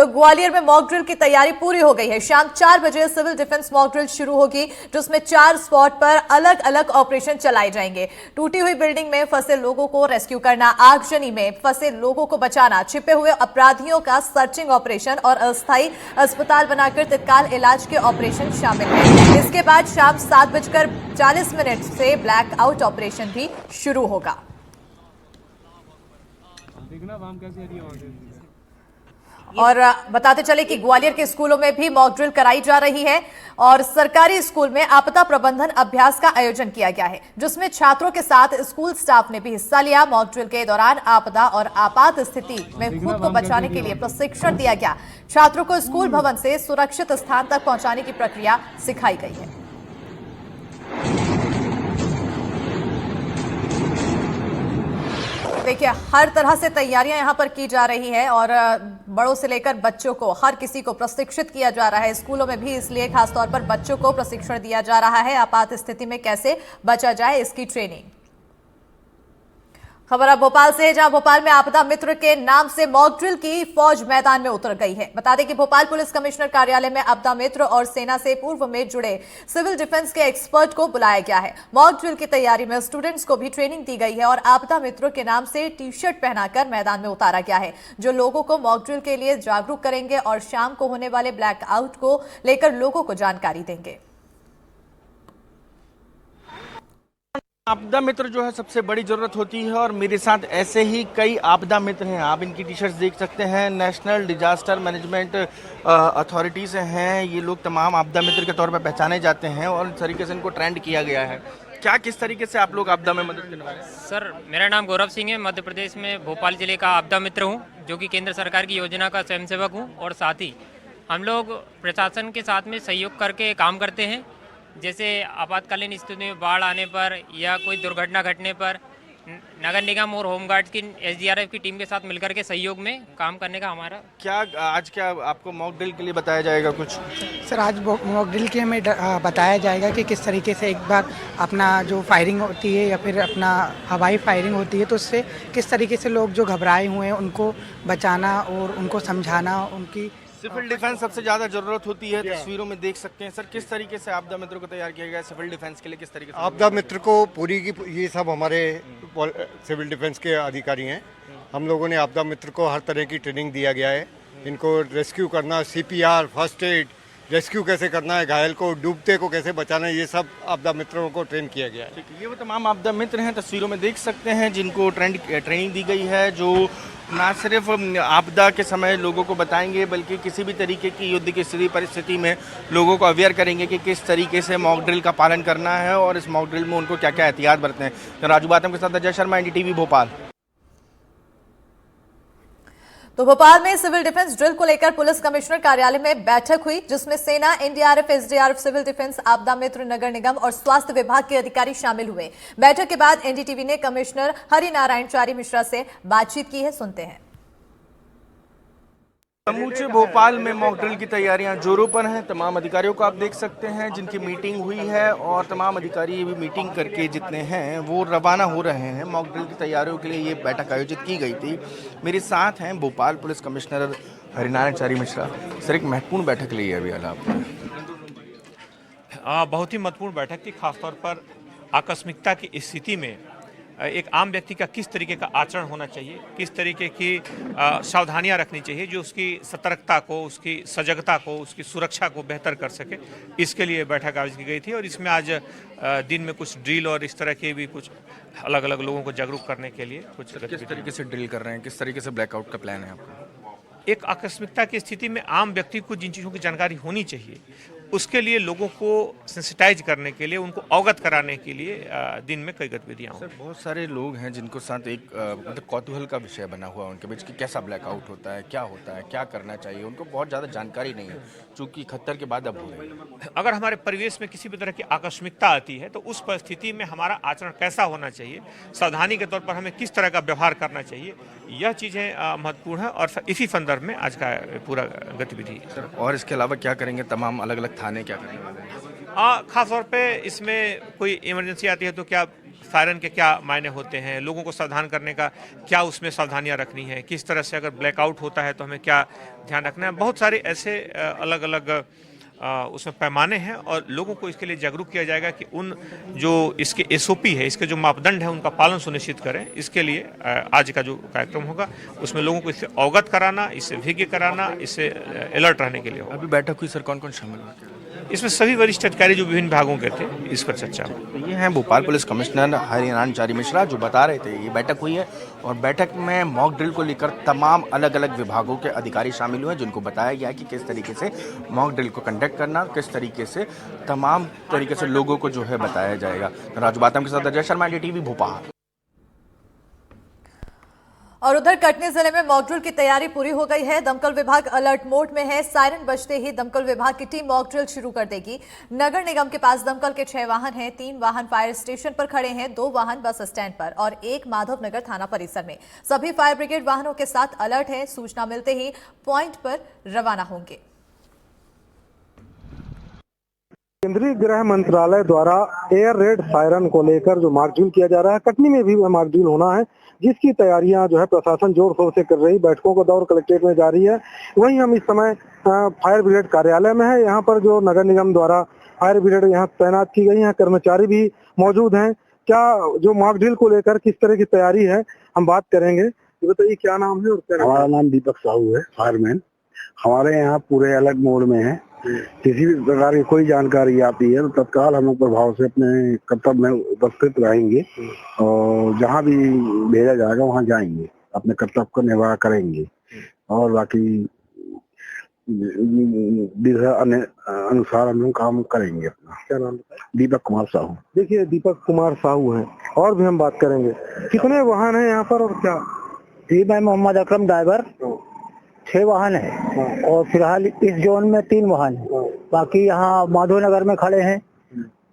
तो ग्वालियर में mock drill की तैयारी पूरी हो गई है। शाम 4 बजे सिविल डिफेंस मॉक ड्रिल शुरू होगी, जिसमें 4 स्पॉट पर अलग अलग ऑपरेशन चलाए जाएंगे। टूटी हुई बिल्डिंग में फंसे लोगों को रेस्क्यू करना, आगजनी में फंसे लोगों को बचाना, छिपे हुए अपराधियों का सर्चिंग ऑपरेशन और अस्थायी अस्पताल बनाकर तत्काल इलाज के ऑपरेशन शामिल है। इसके बाद शाम 7:40 से ब्लैकआउट ऑपरेशन भी शुरू होगा। और बताते चले कि ग्वालियर के स्कूलों में भी मॉक ड्रिल कराई जा रही है और सरकारी स्कूल में आपदा प्रबंधन अभ्यास का आयोजन किया गया है, जिसमें छात्रों के साथ स्कूल स्टाफ ने भी हिस्सा लिया। मॉक ड्रिल के दौरान आपदा और आपात स्थिति में खुद को बचाने के लिए प्रशिक्षण दिया गया। छात्रों को स्कूल भवन से सुरक्षित स्थान तक पहुंचाने की प्रक्रिया सिखाई गई है। देखिए, हर तरह से तैयारियां यहां पर की जा रही है और बड़ों से लेकर बच्चों को हर किसी को प्रशिक्षित किया जा रहा है। स्कूलों में भी इसलिए खासतौर पर बच्चों को प्रशिक्षण दिया जा रहा है, आपात स्थिति में कैसे बचा जाए इसकी ट्रेनिंग। खबर अब भोपाल से, जहां भोपाल में आपदा मित्र के नाम से मॉक ड्रिल की फौज मैदान में उतर गई है। बता दें कि भोपाल पुलिस कमिश्नर कार्यालय में आपदा मित्र और सेना से पूर्व में जुड़े सिविल डिफेंस के एक्सपर्ट को बुलाया गया है। मॉक ड्रिल की तैयारी में स्टूडेंट्स को भी ट्रेनिंग दी गई है और आपदा मित्रों के नाम से टी-शर्ट पहनाकर मैदान में उतारा गया है, जो लोगों को मॉक ड्रिल के लिए जागरूक करेंगे और शाम को होने वाले ब्लैकआउट को लेकर लोगों को जानकारी देंगे। आपदा मित्र जो है सबसे बड़ी जरूरत होती है और मेरे साथ ऐसे ही कई आपदा मित्र हैं। आप इनकी टी शर्ट्स देख सकते हैं, नेशनल डिजास्टर मैनेजमेंट अथॉरिटीज़ हैं। ये लोग तमाम आपदा मित्र के तौर पर पहचाने जाते हैं और इस तरीके से इनको ट्रेंड किया गया है। क्या किस तरीके से आप लोग आपदा में मदद करने वाले हैं? सर, मेरा नाम गौरव सिंह है। मध्य प्रदेश में भोपाल जिले का आपदा मित्र हूँ, जो कि केंद्र सरकार की योजना का स्वयंसेवक हूँ। और साथ ही हम लोग प्रशासन के साथ में सहयोग करके काम करते हैं। जैसे आपातकालीन स्थिति में बाढ़ आने पर या कोई दुर्घटना घटने पर नगर निगम और होमगार्ड की SDRF की टीम के साथ मिलकर के सहयोग में काम करने का हमारा। क्या आपको मॉक ड्रिल के लिए बताया जाएगा कुछ? सर, आज मॉक ड्रिल के हमें बताया जाएगा कि किस तरीके से एक बार अपना जो फायरिंग होती है या फिर अपना हवाई फायरिंग होती है, तो उससे किस तरीके से लोग जो घबराए हुए हैं उनको बचाना और उनको समझाना। उनकी सिविल डिफेंस सबसे ज्यादा जरूरत होती है। तस्वीरों में देख सकते हैं सर, किस तरीके से आपदा मित्रों को तैयार किया गया सिविल डिफेंस के लिए, किस तरीके से? आपदा मित्र को पूरी की ये सब हमारे सिविल डिफेंस के अधिकारी हैं। हम लोगों ने आपदा मित्र को हर तरह की ट्रेनिंग दिया गया है। इनको रेस्क्यू करना, CPR, फर्स्ट एड, रेस्क्यू कैसे करना है, घायल को, डूबते को कैसे बचाना है, ये सब आपदा मित्रों को ट्रेन किया गया है। ठीक है, ये वो तमाम आपदा मित्र हैं, तस्वीरों में देख सकते हैं, जिनको ट्रेनिंग दी गई है, जो ना सिर्फ आपदा के समय लोगों को बताएंगे बल्कि किसी भी तरीके की युद्ध की स्थिति परिस्थिति में लोगों को अवेयर करेंगे कि किस तरीके से मॉक ड्रिल का पालन करना है और इस मॉक ड्रिल में उनको क्या क्या एहतियात बरतने हैं। तो राजू बातम के साथ अजय शर्मा, NDTV भोपाल। तो भोपाल में सिविल डिफेंस ड्रिल को लेकर पुलिस कमिश्नर कार्यालय में बैठक हुई, जिसमें सेना, NDRF, SDRF, सिविल डिफेंस, आपदा मित्र, नगर निगम और स्वास्थ्य विभाग के अधिकारी शामिल हुए। बैठक के बाद NDTV ने कमिश्नर हरिनारायण चारी मिश्रा से बातचीत की है, सुनते हैं। समूचे भोपाल में मॉक ड्रिल की तैयारियां जोरों पर हैं। तमाम अधिकारियों को आप देख सकते हैं जिनकी मीटिंग हुई है और तमाम अधिकारी भी मीटिंग करके जितने हैं वो रवाना हो रहे हैं। मॉक ड्रिल की तैयारियों के लिए ये बैठक आयोजित की गई थी। मेरे साथ हैं Bhopal police commissioner Harinarayan Chari Mishra. Sir, एक महत्वपूर्ण बैठक ली है अभी आपने। बहुत ही महत्वपूर्ण बैठक थी, खासतौर पर आकस्मिकता की स्थिति में एक आम व्यक्ति का किस तरीके का आचरण होना चाहिए, किस तरीके की सावधानियां रखनी चाहिए जो उसकी सतर्कता को, उसकी सजगता को, उसकी सुरक्षा को बेहतर कर सके। इसके लिए बैठक आयोजित की गई थी और इसमें आज दिन में कुछ ड्रिल और इस तरह के भी कुछ अलग अलग लोगों को जागरूक करने के लिए कुछ। किस तरीके से ड्रिल कर रहे हैं, किस तरीके से ब्लैकआउट का प्लान है आपका? एक आकस्मिकता की स्थिति में आम व्यक्ति को जिन चीज़ों की जानकारी होनी चाहिए उसके लिए लोगों को सेंसिटाइज करने के लिए, उनको अवगत कराने के लिए दिन में कई गतिविधियां हों। सर, बहुत सारे लोग हैं जिनको साथ एक मतलब कौतूहल का विषय बना हुआ है उनके बीच कि कैसा ब्लैकआउट होता है, क्या करना चाहिए। उनको बहुत ज़्यादा जानकारी नहीं है, चूँकि 71 के बाद अब हो रही है। अगर हमारे परिवेश में किसी भी तरह की आकस्मिकता आती है तो उस परिस्थिति में हमारा आचरण कैसा होना चाहिए, सावधानी के तौर पर हमें किस तरह का व्यवहार करना चाहिए, यह चीज़ें महत्वपूर्ण है और इसी संदर्भ में आज का पूरा गतिविधि। सर, और इसके अलावा क्या करेंगे? तमाम अलग अलग थाने क्या करेंगे? खास तौर पे इसमें कोई इमरजेंसी आती है तो क्या सायरन के क्या मायने होते हैं, लोगों को सावधान करने का क्या उसमें सावधानियां रखनी है, किस तरह से अगर ब्लैकआउट होता है तो हमें क्या ध्यान रखना है। बहुत सारे ऐसे अलग अलग उसमें पैमाने हैं और लोगों को इसके लिए जागरूक किया जाएगा कि उन जो इसके एसओपी है, इसके जो मापदंड है, उनका पालन सुनिश्चित करें। इसके लिए आज का जो कार्यक्रम होगा उसमें लोगों को इससे अवगत कराना, इससे विज्ञ कराना, इससे अलर्ट रहने के लिए होगा। अभी बैठक हुई सर, कौन कौन शामिल हुआ? इसमें सभी वरिष्ठ अधिकारी जो विभिन्न विभागों के थे, इस पर चर्चा हुई। ये हैं भोपाल पुलिस कमिश्नर हरिनारायण चारी मिश्रा, जो बता रहे थे ये बैठक हुई है और बैठक में मॉक ड्रिल को लेकर तमाम अलग अलग विभागों के अधिकारी शामिल हुए, जिनको बताया गया कि किस तरीके से मॉक ड्रिल को कंडक्ट करना, किस तरीके से तमाम तरीके से लोगों को जो है बताया जाएगा। राजू बातम के साथ अजय शर्मा, NDTV भोपाल। और उधर कटनी जिले में मॉक ड्रिल की तैयारी पूरी हो गई है। दमकल विभाग अलर्ट मोड में है। सायरन बजते ही दमकल विभाग की टीम मॉक ड्रिल शुरू कर देगी। नगर निगम के पास दमकल के 6 वाहन हैं, 3 वाहन फायर स्टेशन पर खड़े हैं, 2 वाहन बस स्टैंड पर और 1 माधवनगर थाना परिसर में। सभी फायर ब्रिगेड वाहनों के साथ अलर्ट है। सूचना मिलते ही पॉइंट पर रवाना होंगे। केंद्रीय गृह मंत्रालय द्वारा एयर रेड सायरन को लेकर जो मॉक ड्रिल किया जा रहा है, कटनी में भी मॉक ड्रिल होना है, जिसकी तैयारियां जो है प्रशासन जोर शोर से कर रही। बैठकों का दौर कलेक्ट्रेट में जारी है। वहीं हम इस समय फायर ब्रिगेड कार्यालय में है। यहाँ पर जो नगर निगम द्वारा फायर ब्रिगेड यहाँ तैनात की गई है, कर्मचारी भी मौजूद हैं। क्या जो मॉक ड्रिल को लेकर किस तरह की तैयारी है, हम बात करेंगे। तो बताइए क्या नाम है और क्या? हमारा नाम दीपक साहू है, फायरमैन। हमारे यहाँ पूरे अलग मोड में है। किसी भी प्रकार की कोई जानकारी आती है तो तत्काल हम लोग प्रभाव से अपने कर्तव्य में उपस्थित रहेंगे और जहाँ भी भेजा जाएगा वहाँ जाएंगे, अपने कर्तव्य को निर्वाह करेंगे और बाकी दिशा अनुसार हम लोग काम करेंगे अपना। क्या नाम है? दीपक कुमार साहू। देखिए, दीपक कुमार साहू हैं और भी हम बात करेंगे। कितने वाहन हैं यहाँ पर और क्या? जी, मैं मोहम्मद अकरम ड्राइवर। 6 वाहन है और फिलहाल इस जोन में 3 वाहन है। बाकी यहाँ माधवनगर में खड़े हैं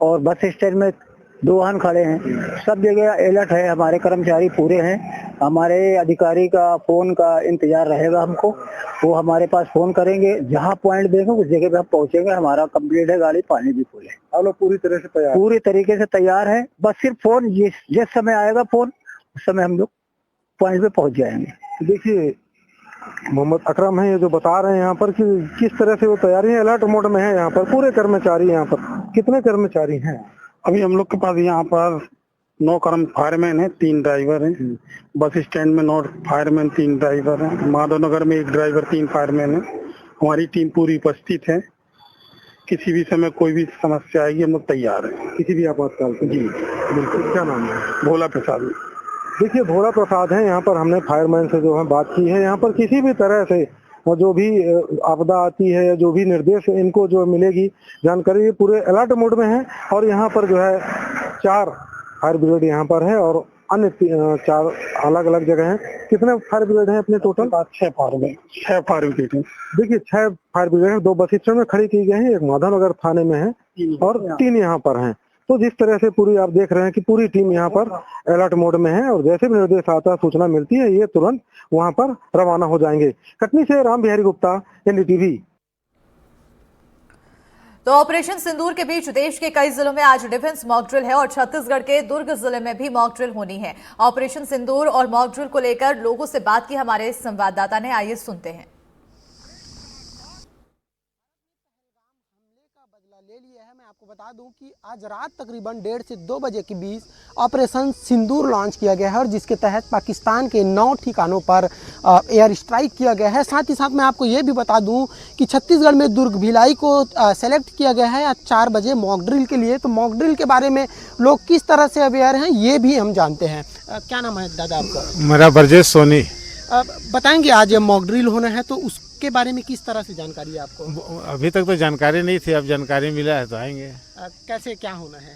और बस स्टैंड में 2 वाहन खड़े हैं। सब जगह अलर्ट है, हमारे कर्मचारी पूरे हैं। हमारे अधिकारी का फोन का इंतजार रहेगा हमको, वो हमारे पास फोन करेंगे, जहाँ पॉइंट देंगे उस जगह पे हम पहुँचेंगे। हमारा कंप्लीट है, गाड़ी पानी भी फुल है। आप लोग पूरी तरह से तैयार? पूरी तरीके से तैयार है। बस सिर्फ फोन जिस समय आएगा फोन, उस समय हम लोग पॉइंट पे पहुँच जाएंगे। देखिए, मोहम्मद अकरम है ये जो बता रहे हैं यहाँ पर कि किस तरह से वो तैयारी है। अलर्ट मोड में है यहाँ पर पूरे कर्मचारी। यहाँ पर कितने कर्मचारी हैं? अभी हम लोग के पास यहाँ पर 9 फायरमैन है, 3 ड्राइवर हैं। बस स्टैंड में 9 फायरमैन, 3 ड्राइवर हैं। माधवनगर में 1 ड्राइवर, 3 फायरमैन है। हमारी टीम पूरी उपस्थित है। किसी भी समय कोई भी समस्या आएगी हम लोग तैयार हैं, किसी भी आपातकाल से। जी बिल्कुल। क्या नाम है? भोला प्रसाद। देखिए, भोला प्रसाद है। यहाँ पर हमने फायरमैन से जो है बात की है। यहाँ पर किसी भी तरह से वो जो भी आपदा आती है, जो भी निर्देश इनको जो मिलेगी जानकारी, ये पूरे अलर्ट मोड में है। और यहाँ पर जो है 4 फायर ब्रिगेड यहाँ पर है और अन्य 4 अलग अलग जगह हैं। कितने फायर ब्रिगेड हैं अपने टोटल? 6 फायर ब्रिगेड हैं। देखिए, 6 फायर ब्रिगेड हैं। 2 बस स्टैंड में खड़ी की गई है, 1 माधवनगर थाने में है और 3 यहाँ पर हैं। तो जिस तरह से पूरी आप देख रहे हैं कि पूरी टीम यहाँ पर अलर्ट मोड में है और जैसे भी निर्देश आता है, सूचना मिलती है, ये तुरंत वहां पर रवाना हो जाएंगे। कटनी से राम बिहारी गुप्ता, NDTV। तो ऑपरेशन सिंदूर के बीच देश के कई जिलों में आज डिफेंस मॉक ड्रिल है और छत्तीसगढ़ के दुर्ग जिले में भी मॉक ड्रिल होनी है। ऑपरेशन सिंदूर और मॉक ड्रिल को लेकर लोगों से बात की हमारे संवाददाता ने, आइए सुनते हैं। ले लिया है। मैं आपको बता दूं कि आज रात तकरीबन 1:30 से 2 बजे के बीच ऑपरेशन सिंदूर लॉन्च किया गया है और जिसके तहत पाकिस्तान के 9 ठिकानों पर एयर स्ट्राइक किया गया है। साथ ही साथ मैं आपको ये भी बता दूं कि छत्तीसगढ़ में दुर्ग भिलाई को सेलेक्ट किया गया है आज 4 बजे मॉक ड्रिल के लिए। तो मॉक ड्रिल के बारे में लोग किस तरह से अवेयर हैं ये भी हम जानते हैं। क्या नाम है दादा आपका? मेरा ब्रजेश सोनी। बताएंगे आज मॉक ड्रिल होना है तो उसके बारे में किस तरह से जानकारी है आपको? अभी तक तो जानकारी नहीं थी, अब जानकारी मिला है तो आएंगे। कैसे क्या होना है?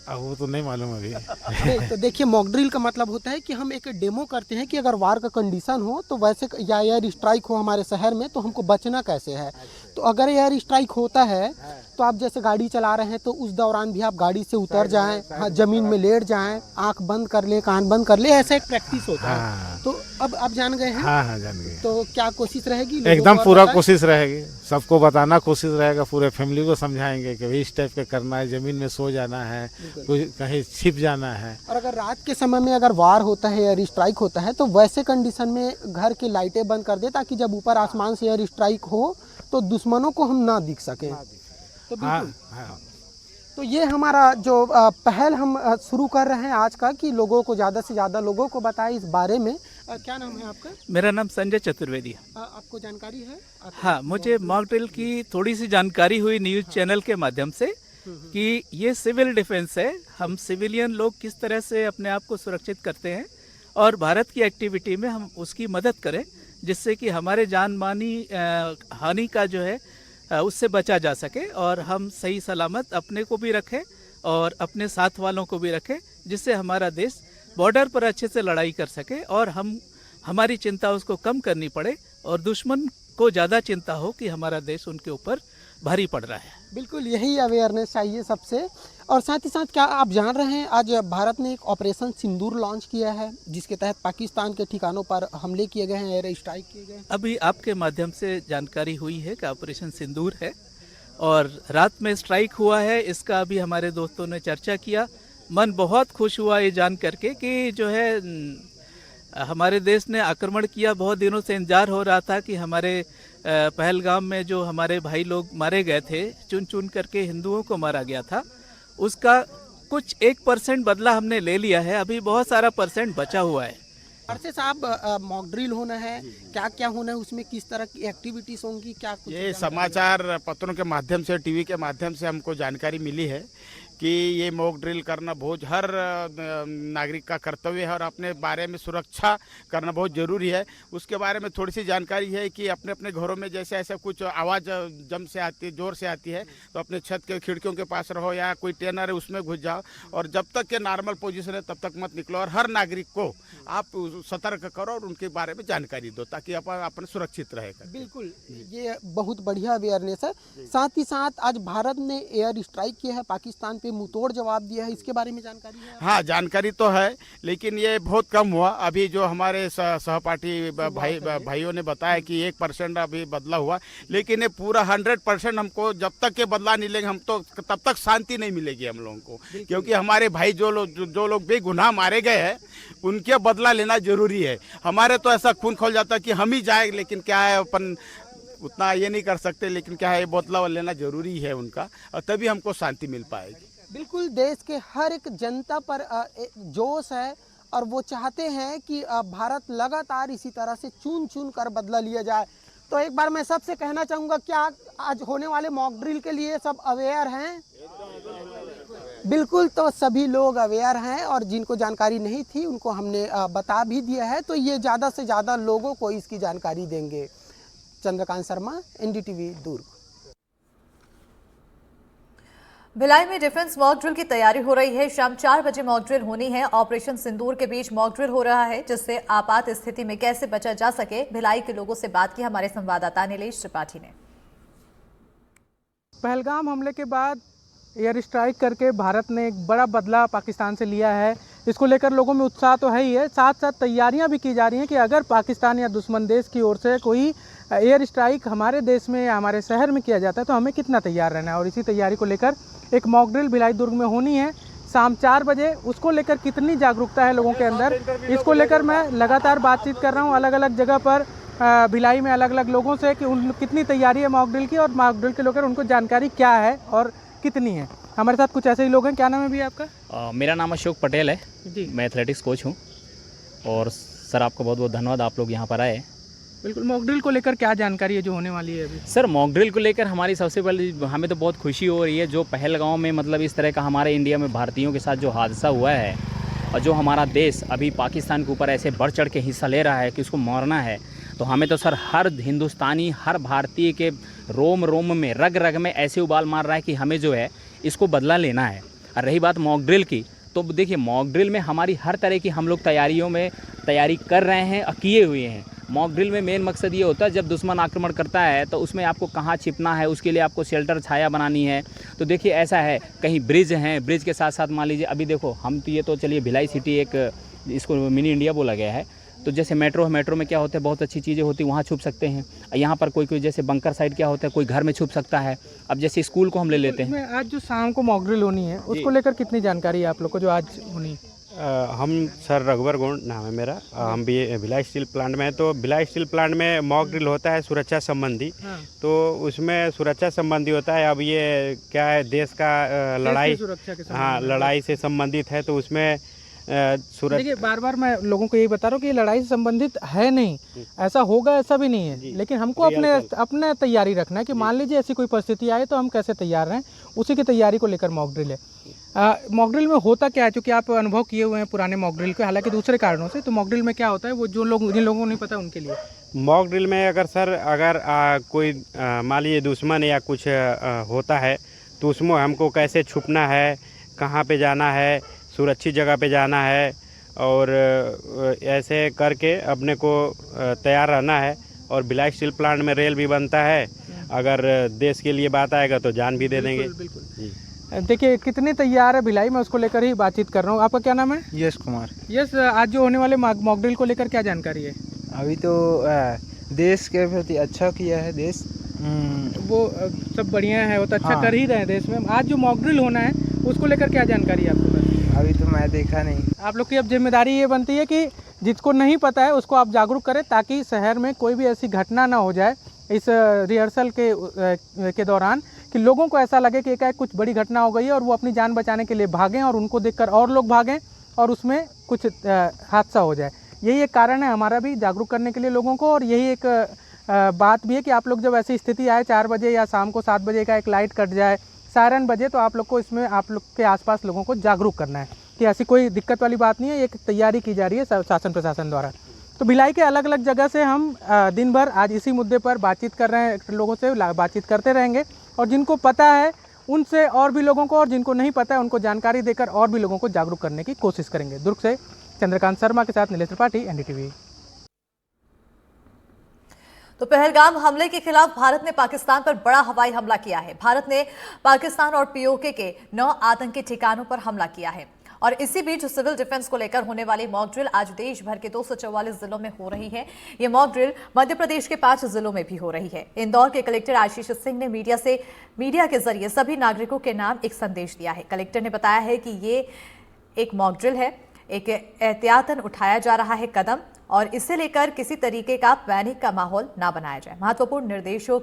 अब वो तो नहीं मालूम अभी। तो देखिए, मॉक ड्रिल का मतलब होता है कि हम एक डेमो करते हैं कि अगर वार का कंडीशन हो तो वैसे या एयर स्ट्राइक हो हमारे शहर में तो हमको बचना कैसे है। तो अगर एयर स्ट्राइक होता है तो आप जैसे गाड़ी चला रहे हैं तो उस दौरान भी आप गाड़ी से उतर जाएं, हाँ, जमीन में लेट जाएं, आंख बंद कर ले, कान बंद कर ले, ऐसा एक प्रैक्टिस होता है। तो अब आप जान गए हैं? हाँ हाँ जान गए। तो क्या कोशिश रहेगी लोगों एकदम को और पूरा बताएं? कोशिश रहेगी, सबको बताना कोशिश रहेगा, पूरे फैमिली को समझाएंगे कि भाई इस टाइप का करना है, जमीन में सो जाना है, कोई कहीं छिप जाना है। और अगर रात के समय में अगर वार होता है, एयर स्ट्राइक होता है, तो वैसे कंडीशन में घर की लाइटें बंद कर दे, ताकि जब ऊपर आसमान से एयर स्ट्राइक हो तो दुश्मनों को हम ना दिख सकें। तो हाँ बिल्कुल, हाँ तो ये हमारा जो पहल हम शुरू कर रहे हैं आज का, कि लोगों को ज़्यादा से ज़्यादा लोगों को बताएं इस बारे में। क्या नाम है आपका? मेरा नाम संजय चतुर्वेदी है। आपको जानकारी है? हाँ, मुझे मॉक ड्रिल की थोड़ी सी जानकारी हुई न्यूज़ चैनल के माध्यम से कि ये सिविल डिफेंस है, हम सिविलियन लोग किस तरह से अपने आप को सुरक्षित करते हैं और भारत की एक्टिविटी में हम उसकी मदद करें, जिससे कि हमारे जान मानी हानि का जो है उससे बचा जा सके और हम सही सलामत अपने को भी रखें और अपने साथ वालों को भी रखें, जिससे हमारा देश बॉर्डर पर अच्छे से लड़ाई कर सके और हमारी चिंता उसको कम करनी पड़े और दुश्मन को ज़्यादा चिंता हो कि हमारा देश उनके ऊपर भारी पड़ रहा है। बिल्कुल, यही अवेयरनेस चाहिए सबसे। और साथ ही साथ क्या आप जान रहे हैं, आज भारत ने एक ऑपरेशन सिंदूर लॉन्च किया है, जिसके तहत पाकिस्तान के ठिकानों पर हमले किए गए हैं, एयर स्ट्राइक किए गए हैं। अभी आपके माध्यम से जानकारी हुई है कि ऑपरेशन सिंदूर है और रात में स्ट्राइक हुआ है, इसका अभी हमारे दोस्तों ने चर्चा किया। मन बहुत खुश हुआ ये जान करके कि जो है हमारे देश ने आक्रमण किया। बहुत दिनों से इंतजार हो रहा था कि हमारे पहलगाम में जो हमारे भाई लोग मारे गए थे, चुन चुन करके हिंदुओं को मारा गया था, उसका कुछ 1% बदला हमने ले लिया है, अभी बहुत सारा % बचा हुआ है। अर्षे साहब, मॉक ड्रिल होना है, क्या क्या होना है उसमें, किस तरह की एक्टिविटीज होंगी, क्या कुछ? ये समाचार पत्रों के माध्यम से, टीवी के माध्यम से हमको जानकारी मिली है कि ये मॉक ड्रिल करना बहुत हर नागरिक का कर्तव्य है और अपने बारे में सुरक्षा करना बहुत ज़रूरी है। उसके बारे में थोड़ी सी जानकारी है कि अपने अपने घरों में जैसे ऐसा कुछ आवाज़ जम से आती है, ज़ोर से आती है, तो अपने छत के खिड़कियों के पास रहो या कोई टेनर है उसमें घुस जाओ और जब तक के नॉर्मल पोजीशन है तब तक मत निकलो और हर नागरिक को आप सतर्क करो और उनके बारे में जानकारी दो ताकि अपन सुरक्षित रहेगा। बिल्कुल, ये बहुत बढ़िया अवेयरनेस है। साथ ही साथ आज भारत ने एयर स्ट्राइक किया है, पाकिस्तान पे मुंहतोड़ जवाब दिया है, इसके बारे में जानकारी है? हाँ, जानकारी तो है, लेकिन ये बहुत कम हुआ। अभी जो हमारे सहपाठी भाइयों ने बताया कि 1% अभी बदला हुआ, लेकिन ये पूरा 100% हमको जब तक के बदला नहीं लेंगे हम तो तब तक शांति नहीं मिलेगी हम लोगों को, क्योंकि हमारे भाई जो लोग बेगुनाह मारे गए हैं उनके बदला लेना जरूरी है। हमारे तो ऐसा खून खोल जाता है कि हम ही जाए, लेकिन क्या है अपन उतना ये नहीं कर सकते, लेकिन क्या है ये बदला लेना जरूरी है उनका और तभी हमको शांति मिल पाएगी। बिल्कुल, देश के हर एक जनता पर जोश है और वो चाहते हैं कि भारत लगातार इसी तरह से चुन चुन कर बदला लिया जाए। तो एक बार मैं सबसे कहना चाहूँगा, क्या आज होने वाले मॉक ड्रिल के लिए सब अवेयर हैं? बिल्कुल, तो सभी लोग अवेयर हैं और जिनको जानकारी नहीं थी उनको हमने बता भी दिया है, तो ये ज़्यादा से ज़्यादा लोगों को इसकी जानकारी देंगे। चंद्रकांत शर्मा, एनडीटीवी, दुर्ग। भिलाई में डिफेंस मॉक ड्रिल की तैयारी हो रही है। शाम 4 बजे मॉक ड्रिल होनी है। ऑपरेशन सिंदूर के बीच मॉक ड्रिल हो रहा है, जिससे आपात स्थिति में कैसे बचा जा सके। भिलाई के लोगों से बात की हमारे संवाददाता नीलेश त्रिपाठी ने। पहलगाम हमले के बाद एयर स्ट्राइक करके भारत ने एक बड़ा बदला पाकिस्तान से लिया है। इसको लेकर लोगों में उत्साह तो है ही है, साथ साथ तैयारियां भी की जा रही हैं कि अगर पाकिस्तान या दुश्मन देश की ओर से कोई एयर स्ट्राइक हमारे देश में या हमारे शहर में किया जाता है तो हमें कितना तैयार रहना है। और इसी तैयारी को लेकर एक मॉक ड्रिल भिलाई दुर्ग में होनी है शाम 4 बजे। उसको लेकर कितनी जागरूकता है लोगों के अंदर, इसको लेकर मैं लगातार बातचीत कर रहा हूँ अलग अलग जगह पर भिलाई में अलग अलग लोगों से कि उन कितनी तैयारी है मॉक ड्रिल की और मॉक ड्रिल के लेकर उनको जानकारी क्या है और कितनी है। हमारे साथ कुछ ऐसे ही लोग हैं। क्या नाम है भैया आपका? मेरा नाम अशोक पटेल है जी। मैं एथलेटिक्स कोच हूँ और सर आपको बहुत बहुत धन्यवाद, आप लोग यहाँ पर आए। बिल्कुल, मॉक ड्रिल को लेकर क्या जानकारी है जो होने वाली है अभी? सर मॉक ड्रिल को लेकर हमारी सबसे पहले हमें तो बहुत खुशी हो रही है, जो पहलगाम में मतलब इस तरह का हमारे इंडिया में भारतीयों के साथ जो हादसा हुआ है और जो हमारा देश अभी पाकिस्तान के ऊपर ऐसे बढ़ चढ़ के हिस्सा ले रहा है कि उसको मारना है, तो हमें तो सर हर हिंदुस्तानी हर भारतीय के रोम रोम में रग रग में ऐसे उबाल मार रहा है कि हमें जो है इसको बदला लेना है। और रही बात मॉक ड्रिल की, तो देखिए मॉक ड्रिल में हमारी हर तरह की हम लोग तैयारियों में तैयारी कर रहे हैं और किए हुए हैं। मॉक ड्रिल में मेन मकसद ये होता है जब दुश्मन आक्रमण करता है तो उसमें आपको कहाँ छिपना है, उसके लिए आपको शेल्टर छाया बनानी है। तो देखिए ऐसा है, कहीं ब्रिज हैं, ब्रिज के साथ साथ मान लीजिए अभी देखो हम तो ये तो चलिए भिलाई सिटी एक इसको मिनी इंडिया बोला गया है, तो जैसे मेट्रो में क्या होता है, बहुत अच्छी चीज़ें होती हैं, वहाँ छुप सकते हैं। यहाँ पर कोई जैसे बंकर साइड क्या होता है, कोई घर में छुप सकता है। अब जैसे स्कूल को हम ले लेते हैं, आज जो शाम को मॉक ड्रिल होनी है उसको लेकर कितनी जानकारी है आप लोग को जो आज होनी? हम सर रघुवर गोंड नाम है मेरा, हम भी भिलाई स्टील प्लांट में हैं। तो भिलाई स्टील प्लांट में मॉक ड्रिल होता है सुरक्षा संबंधी, तो उसमें सुरक्षा संबंधी होता है। अब ये क्या है, देश का लड़ाई, हाँ लड़ाई से संबंधित है, तो उसमें देखिए बार बार मैं लोगों को यही बता रहा हूँ कि ये लड़ाई से संबंधित है नहीं, ऐसा होगा ऐसा भी नहीं है, लेकिन हमको अपने तैयारी रखना है कि मान लीजिए ऐसी कोई परिस्थिति आए तो हम कैसे तैयार रहें, उसी की तैयारी को लेकर मॉक ड्रिल है। मॉक ड्रिल में होता क्या है, चूँकि आप अनुभव किए हुए हैं पुराने मॉक ड्रिल के, हालांकि दूसरे कारणों से, तो मॉक ड्रिल में क्या होता है वो जिन लोगों को नहीं पता उनके लिए। मॉक ड्रिल में अगर कोई मान लीजिए दुश्मन या कुछ होता है तो उसमें हमको कैसे छुपना है, कहाँ पे जाना है, सुरक्षित जगह पे जाना है, और ऐसे करके अपने को तैयार रहना है। और भिलाई स्टील प्लांट में रेल भी बनता है, अगर देश के लिए बात आएगा तो जान भी दे देंगे। देखिए कितने तैयार है भिलाई, मैं उसको लेकर ही बातचीत कर रहा हूँ। आपका क्या नाम है? यश कुमार। यश, आज जो होने वाले मॉक ड्रिल को लेकर क्या जानकारी है? अभी तो देश के प्रति अच्छा किया है देश, वो सब बढ़िया है, वो तो अच्छा कर ही रहे हैं देश में। आज जो मॉक ड्रिल होना है उसको लेकर क्या जानकारी है आपको? अभी तो मैं देखा नहीं। आप लोग की अब जिम्मेदारी ये बनती है कि जिसको नहीं पता है उसको आप जागरूक करें, ताकि शहर में कोई भी ऐसी घटना ना हो जाए इस रिहर्सल के दौरान कि लोगों को ऐसा लगे कि एकाएक कुछ बड़ी घटना हो गई है और वो अपनी जान बचाने के लिए भागें और उनको देखकर और लोग भागें और उसमें कुछ हादसा हो जाए। यही एक कारण है हमारा भी जागरूक करने के लिए लोगों को, और यही एक बात भी है कि आप लोग जब ऐसी स्थिति आए 4 बजे या शाम को 7 बजे का एक लाइट कट जाए, सायरन बजे, तो आप लोग को इसमें आप लोग के आसपास लोगों को जागरूक करना है कि ऐसी कोई दिक्कत वाली बात नहीं है, एक तैयारी की जा रही है शासन प्रशासन द्वारा। तो भिलाई के अलग अलग जगह से हम दिन भर आज इसी मुद्दे पर बातचीत कर रहे हैं, लोगों से बातचीत करते रहेंगे, और जिनको पता है उनसे और भी लोगों को, और जिनको नहीं पता है उनको जानकारी देकर और भी लोगों को जागरूक करने की कोशिश करेंगे। दुर्ग से चंद्रकांत शर्मा के साथ नीलेश त्रिपाठी, एनडीटीवी। तो पहलगाम हमले के खिलाफ भारत ने पाकिस्तान पर बड़ा हवाई हमला किया है। भारत ने पाकिस्तान और पीओके के 9 आतंकी ठिकानों पर हमला किया है। और इसी बीच सिविल डिफेंस को लेकर होने वाली मॉक ड्रिल आज देश भर के 244 जिलों में हो रही है। ये मॉक ड्रिल मध्य प्रदेश के 5 जिलों में भी हो रही है। इंदौर के कलेक्टर आशीष सिंह ने मीडिया के जरिए सभी नागरिकों के नाम एक संदेश दिया है। कलेक्टर ने बताया है कि ये एक मॉक ड्रिल है, एक एहतियातन उठाया जा रहा है कदम, और इसे लेकर किसी तरीके का पैनिक का माहौल ना बनाया जाए। महत्वपूर्ण निर्देशों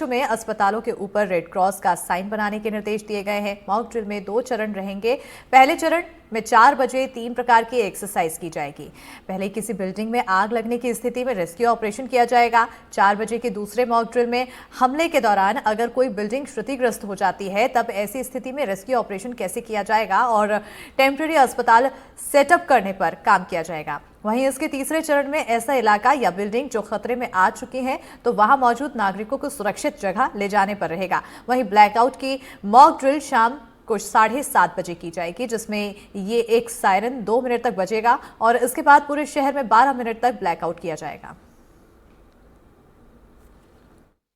में अस्पतालों के ऊपर रेड क्रॉस का साइन बनाने के निर्देश दिए गए हैं। मॉक ड्रिल में 2 चरण रहेंगे। पहले चरण में 4 बजे 3 प्रकार की एक्सरसाइज की जाएगी। पहले किसी बिल्डिंग में आग लगने की स्थिति में रेस्क्यू ऑपरेशन किया जाएगा। 4 बजे के दूसरे मॉक ड्रिल में हमले के दौरान अगर कोई बिल्डिंग क्षतिग्रस्त हो जाती है तब ऐसी स्थिति में रेस्क्यू ऑपरेशन कैसे किया जाएगा और टेम्परेरी अस्पताल सेटअप करने पर काम किया जाएगा। वहीं इसके तीसरे चरण में ऐसा इलाका या बिल्डिंग जो खतरे में आ चुकी है तो वहां मौजूद नागरिकों को सुरक्षित जगह ले जाने पर रहेगा। वहीं ब्लैकआउट की मॉक ड्रिल शाम को 7:30 बजे की जाएगी, जिसमें ये एक सायरन 2 मिनट तक बजेगा और इसके बाद पूरे शहर में 12 मिनट तक ब्लैकआउट किया जाएगा।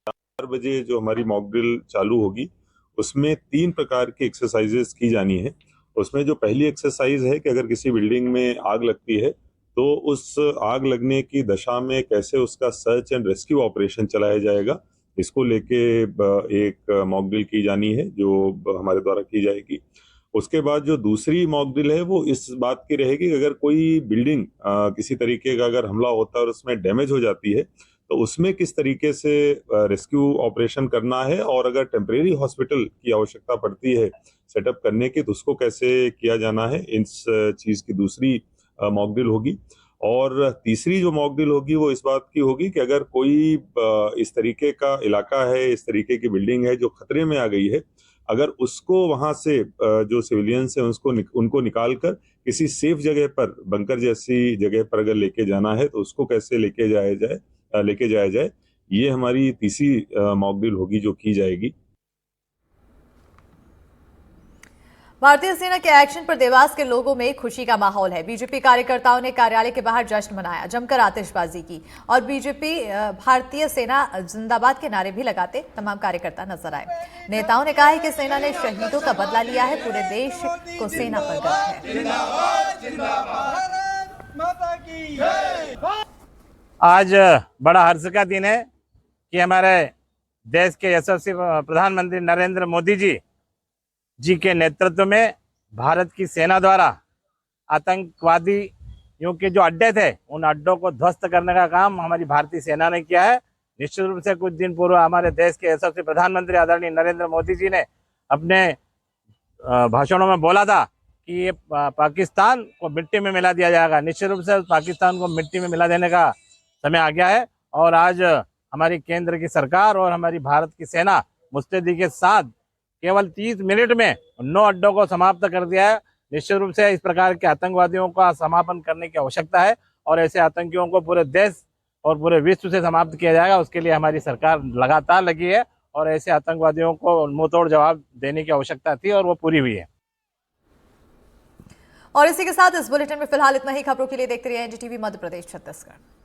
4 बजे जो हमारी मॉक ड्रिल चालू होगी उसमें 3 प्रकार की एक्सरसाइजेस की जानी है। उसमें जो पहली एक्सरसाइज है कि अगर किसी बिल्डिंग में आग लगती है तो उस आग लगने की दशा में कैसे उसका सर्च एंड रेस्क्यू ऑपरेशन चलाया जाएगा, इसको लेके एक मॉक ड्रिल की जानी है जो हमारे द्वारा की जाएगी। उसके बाद जो दूसरी मॉक ड्रिल है वो इस बात की रहेगी कि अगर कोई बिल्डिंग किसी तरीके का अगर हमला होता है और उसमें डैमेज हो जाती है तो उसमें किस तरीके से रेस्क्यू ऑपरेशन करना है, और अगर टेम्परेरी हॉस्पिटल की आवश्यकता पड़ती है सेटअप करने की तो उसको कैसे किया जाना है। इस चीज़ की दूसरी मॉक ड्रिल होगी। और तीसरी जो मॉक ड्रिल होगी वो इस बात की होगी कि अगर कोई इस तरीके का इलाका है, इस तरीके की बिल्डिंग है जो खतरे में आ गई है, अगर उसको वहां से जो सिविलियंस हैं उनको निकाल कर किसी सेफ जगह पर, बंकर जैसी जगह पर अगर लेके जाना है तो उसको कैसे लेके जाया जाए, ये हमारी तीसरी मॉक ड्रिल होगी जो की जाएगी। भारतीय सेना के एक्शन पर देवास के लोगों में खुशी का माहौल है। बीजेपी कार्यकर्ताओं ने कार्यालय के बाहर जश्न मनाया, जमकर आतिशबाजी की और बीजेपी भारतीय सेना जिंदाबाद के नारे भी लगाते तमाम कार्यकर्ता नजर आए। नेताओं ने कहा है कि सेना ने शहीदों का बदला लिया है, पूरे देश को सेना पर गर्व है। आज बड़ा हर्ष का दिन है कि हमारे देश के यशस्वी प्रधानमंत्री नरेंद्र मोदी जी के नेतृत्व में भारत की सेना द्वारा आतंकवादियों के जो अड्डे थे उन अड्डों को ध्वस्त करने का काम हमारी भारतीय सेना ने किया है। निश्चित रूप से कुछ दिन पूर्व हमारे देश के यशस्वी प्रधानमंत्री आदरणीय नरेंद्र मोदी जी ने अपने भाषणों में बोला था कि ये पाकिस्तान को मिट्टी में मिला दिया जाएगा। निश्चित रूप से पाकिस्तान को मिट्टी में मिला देने का समय आ गया है और आज हमारी केंद्र की सरकार और हमारी भारत की सेना मुस्तैदी के साथ केवल 30 मिनट में 9 अड्डों को समाप्त कर दिया है। निश्चित रूप से इस प्रकार के आतंकवादियों का समापन करने की आवश्यकता है और ऐसे आतंकियों को पूरे देश और पूरे विश्व से समाप्त किया जाएगा। उसके लिए हमारी सरकार लगातार लगी है और ऐसे आतंकवादियों को मुंहतोड़ जवाब देने की आवश्यकता थी और वो पूरी हुई है। और इसी के साथ इस बुलेटिन में फिलहाल इतना ही। खबरों के लिए देखते रहिए एनडीटीवी मध्य प्रदेश छत्तीसगढ़।